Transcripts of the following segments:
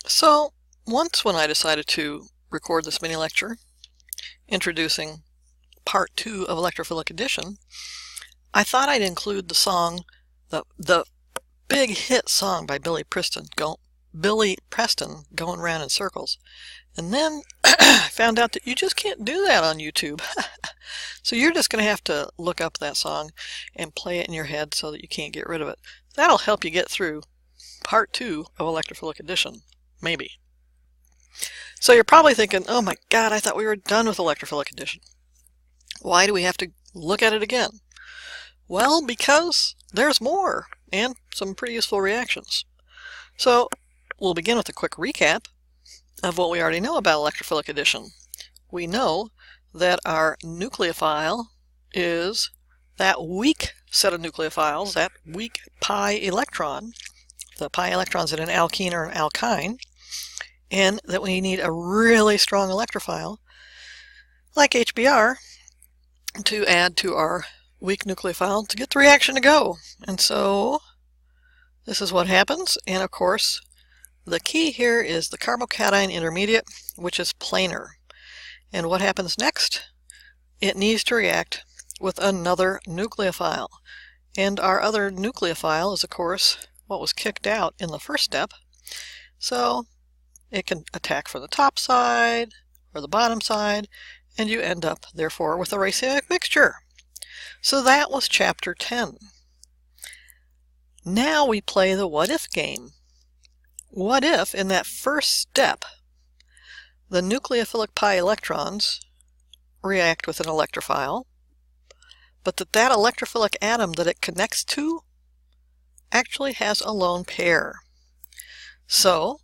So once when I decided to record this mini lecture introducing part 2 of Electrophilic Addn, I thought I'd include the song, the big hit song by Billy Preston, Going Round in Circles. And then I found out that you just can't do that on YouTube. So you're just going to have to look up that song and play it in your head so that you can't get rid of it. That'll help you get through part 2 of Electrophilic Addn. Maybe. So you're probably thinking, oh my God, I thought we were done with Electrophilic Addn. Why do we have to look at it again? Well, because there's more, and some pretty useful reactions. So we'll begin with a quick recap of what we already know about Electrophilic Addn. We know that our nucleophile is that weak set of nucleophiles, that weak pi electron, the pi electrons in an alkene or an alkyne, and that we need a really strong electrophile, like HBr, to add to our weak nucleophile to get the reaction to go. And so this is what happens. And of course, the key here is the carbocation intermediate, which is planar. And what happens next? It needs to react with another nucleophile. And our other nucleophile is, of course, what was kicked out in the first step. So it can attack from the top side or the bottom side, and you end up, therefore, with a racemic mixture. So that was Chapter 10. Now we play the what-if game. What if, in that first step, the nucleophilic pi electrons react with an electrophile, but that electrophilic atom that it connects to actually has a lone pair? So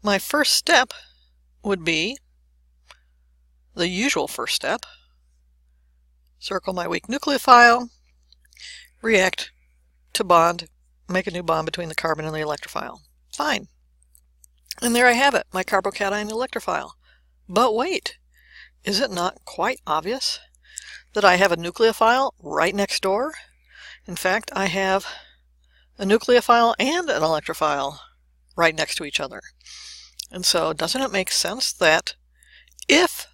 my first step would be the usual first step. Circle my weak nucleophile, react to bond, make a new bond between the carbon and the electrophile. Fine. And there I have it, my carbocation electrophile. But wait, is it not quite obvious that I have a nucleophile right next door? In fact, I have a nucleophile and an electrophile right next to each other. And so doesn't it make sense that if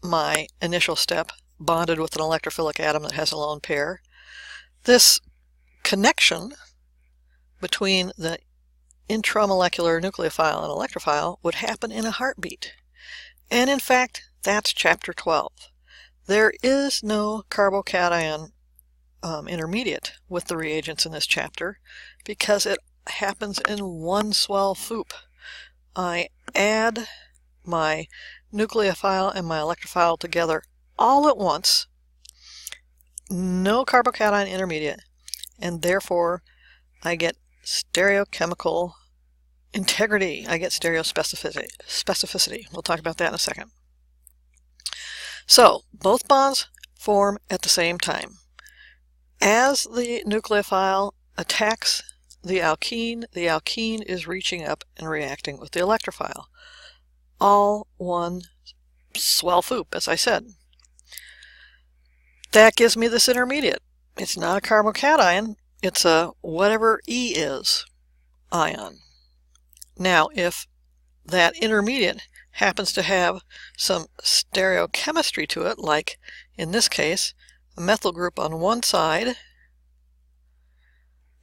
my initial step bonded with an electrophilic atom that has a lone pair, this connection between the intramolecular nucleophile and electrophile would happen in a heartbeat? And in fact, that's Chapter 12. There is no carbocation intermediate with the reagents in this chapter because it happens in one swell foop. I add my nucleophile and my electrophile together all at once, no carbocation intermediate, and therefore I get stereochemical integrity. I get stereospecificity. We'll talk about that in a second. So both bonds form at the same time. As the nucleophile attacks the alkene is reaching up and reacting with the electrophile. All one swell foop, as I said. That gives me this intermediate. It's not a carbocation, it's a whatever E is ion. Now, if that intermediate happens to have some stereochemistry to it, like in this case, a methyl group on one side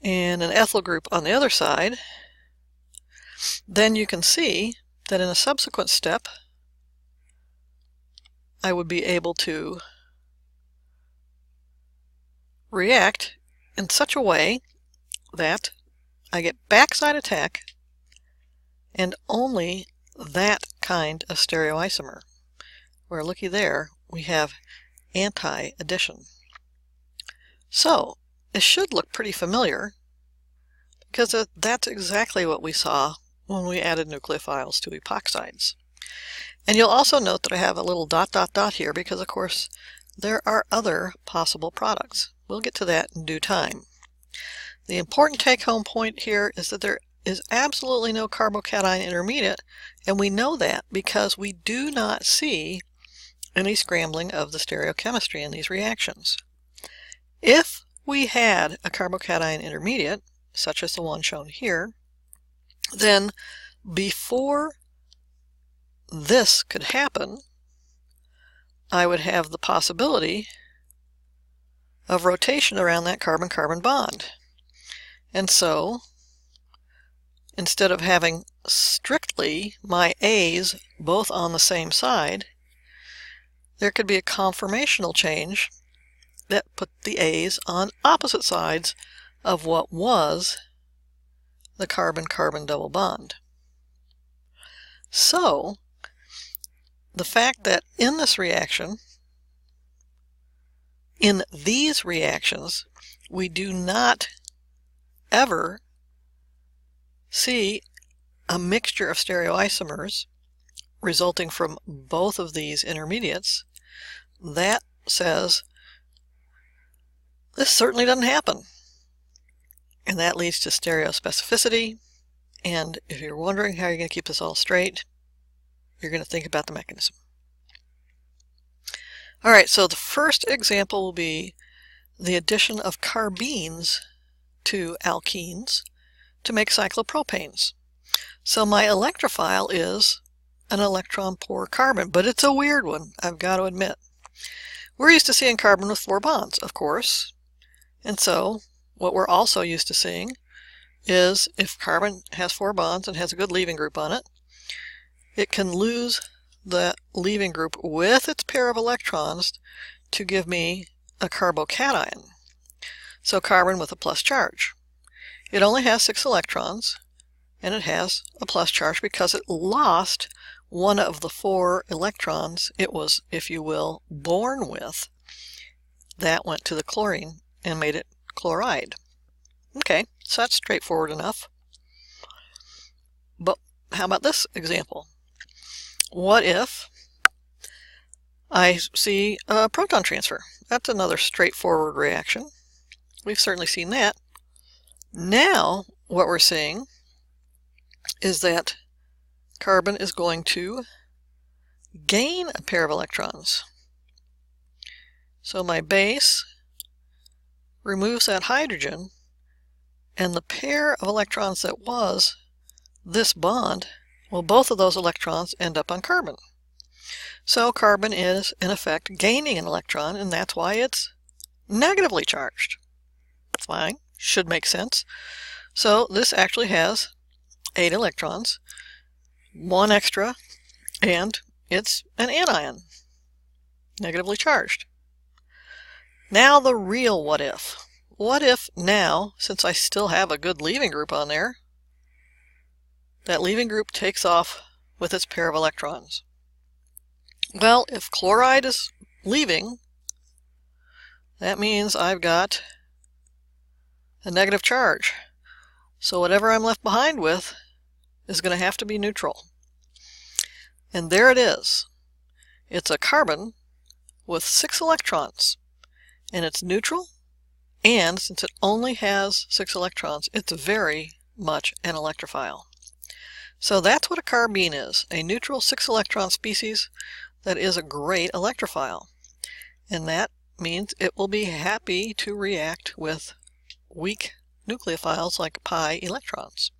and an ethyl group on the other side, then you can see that in a subsequent step I would be able to react in such a way that I get backside attack and only that kind of stereoisomer, where looky there we have anti-addition. So it should look pretty familiar because that's exactly what we saw when we added nucleophiles to epoxides. And you'll also note that I have a little ... here because, of course, there are other possible products. We'll get to that in due time. The important take-home point here is that there is absolutely no carbocation intermediate, and we know that because we do not see any scrambling of the stereochemistry in these reactions. If we had a carbocation intermediate, such as the one shown here, then before this could happen, I would have the possibility of rotation around that carbon-carbon bond. And so, instead of having strictly my A's both on the same side, there could be a conformational change that put the A's on opposite sides of what was the carbon-carbon double bond. So, the fact that in this reaction, in these reactions, we do not ever see a mixture of stereoisomers resulting from both of these intermediates, that says this certainly doesn't happen. And that leads to stereospecificity. And if you're wondering how you're going to keep this all straight, you're going to think about the mechanism. All right, so the first example will be the addition of carbenes to alkenes to make cyclopropanes. So my electrophile is an electron-poor carbon, but it's a weird one, I've got to admit. We're used to seeing carbon with 4 bonds, of course. And so what we're also used to seeing is if carbon has 4 bonds and has a good leaving group on it, it can lose the leaving group with its pair of electrons to give me a carbocation. So carbon with a plus charge. It only has 6 electrons, and it has a plus charge because it lost one of the 4 electrons it was, if you will, born with. That went to the chlorine and made it chloride. Okay, so that's straightforward enough. But how about this example? What if I see a proton transfer? That's another straightforward reaction. We've certainly seen that. Now, what we're seeing is that carbon is going to gain a pair of electrons. So my base removes that hydrogen, and the pair of electrons that was this bond, well, both of those electrons end up on carbon. So carbon is, in effect, gaining an electron, and that's why it's negatively charged. Fine, should make sense. So this actually has 8 electrons, 1 extra, and it's an anion, negatively charged. Now the real what if. What if now, since I still have a good leaving group on there, that leaving group takes off with its pair of electrons? Well, if chloride is leaving, that means I've got a negative charge. So whatever I'm left behind with is going to have to be neutral. And there it is. It's a carbon with 6 electrons, and it's neutral, and since it only has 6 electrons, it's very much an electrophile. So that's what a carbene is, a neutral 6-electron species that is a great electrophile. And that means it will be happy to react with weak nucleophiles like pi electrons.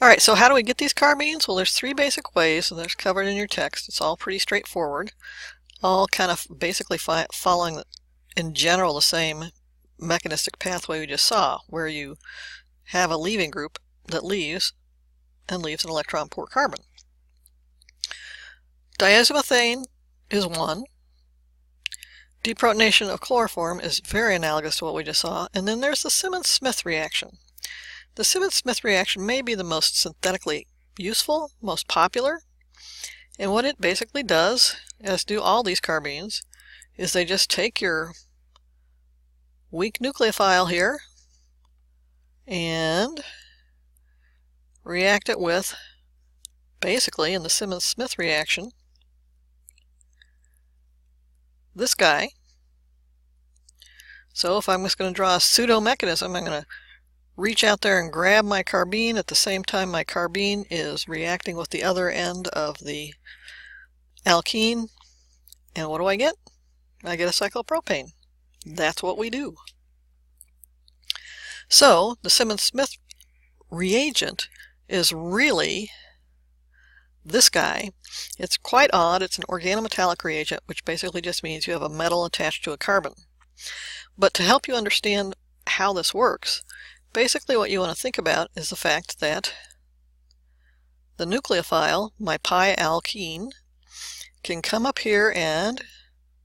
Alright, so how do we get these carbenes? Well, there's 3 basic ways, and they're covered in your text. It's all pretty straightforward, all kind of basically following, in general, the same mechanistic pathway we just saw, where you have a leaving group that leaves and leaves an electron-poor carbon. Diazomethane is 1. Deprotonation of chloroform is very analogous to what we just saw. And then there's the Simmons-Smith reaction. The Simmons-Smith reaction may be the most synthetically useful, most popular. And what it basically does, as do all these carbenes, is they just take your weak nucleophile here and react it with, basically, in the Simmons-Smith reaction, this guy. So if I'm just going to draw a pseudo mechanism, I'm going to reach out there and grab my carbene at the same time my carbene is reacting with the other end of the alkene. And what do I get? I get a cyclopropane. That's what we do. So the Simmons-Smith reagent is really this guy. It's quite odd. It's an organometallic reagent, which basically just means you have a metal attached to a carbon. But to help you understand how this works, basically what you want to think about is the fact that the nucleophile, my pi alkene, can come up here and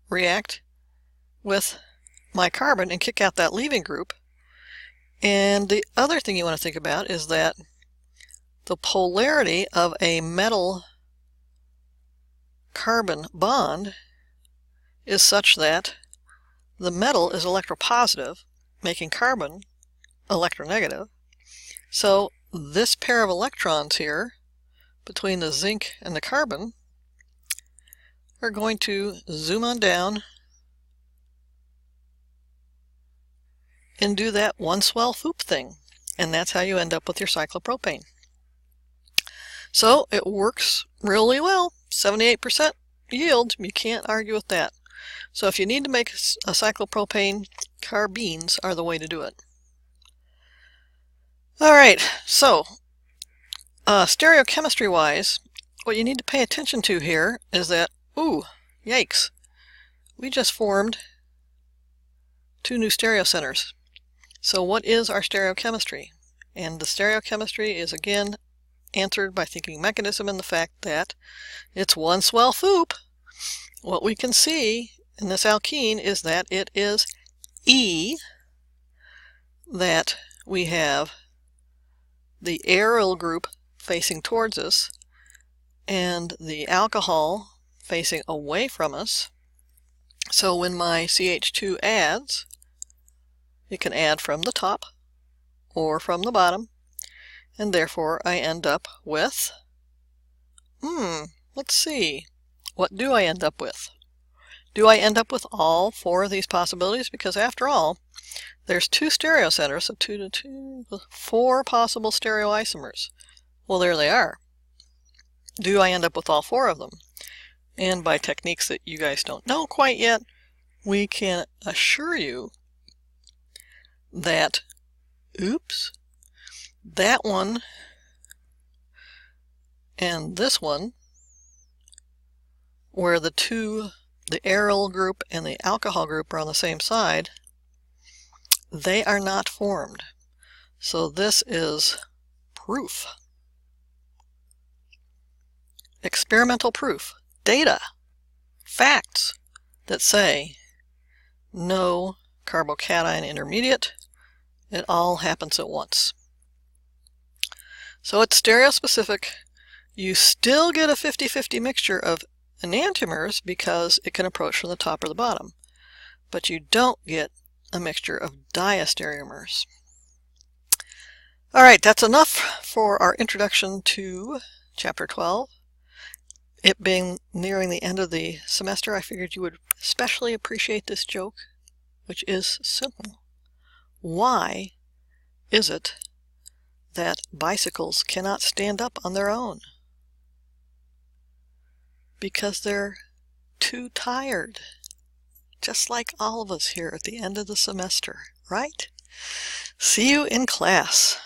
react with my carbon and kick out that leaving group. And the other thing you want to think about is that the polarity of a metal carbon bond is such that the metal is electropositive, making carbon electronegative. So this pair of electrons here between the zinc and the carbon are going to zoom on down and do that one swell FOUP thing. And that's how you end up with your cyclopropane. So it works really well. 78% yield. You can't argue with that. So if you need to make a cyclopropane, carbenes are the way to do it. Alright, so stereochemistry-wise, what you need to pay attention to here is that, ooh, yikes, we just formed 2 new stereocenters. So what is our stereochemistry? And the stereochemistry is again answered by thinking mechanism and the fact that it's one swell FOUP. What we can see in this alkene is that it is E, that we have the aryl group facing towards us and the alcohol facing away from us. So when my CH2 adds, it can add from the top or from the bottom, and therefore I end up with, let's see, what do I end up with? Do I end up with all 4 of these possibilities? Because after all, there's 2 stereocenters, so 2 to 2, 4 possible stereoisomers. Well, there they are. Do I end up with all 4 of them? And by techniques that you guys don't know quite yet, we can assure you that, oops, that one and this one, where the aryl group and the alcohol group are on the same side, they are not formed. So this is proof. Experimental proof. Data. Facts that say no carbocation intermediate. It all happens at once. So it's stereospecific. You still get a 50-50 mixture of enantiomers because it can approach from the top or the bottom. But you don't get a mixture of diastereomers. Alright, that's enough for our introduction to Chapter 12. It being nearing the end of the semester, I figured you would especially appreciate this joke, which is simple. Why is it that bicycles cannot stand up on their own? Because they're too tired. Just like all of us here at the end of the semester, right? See you in class.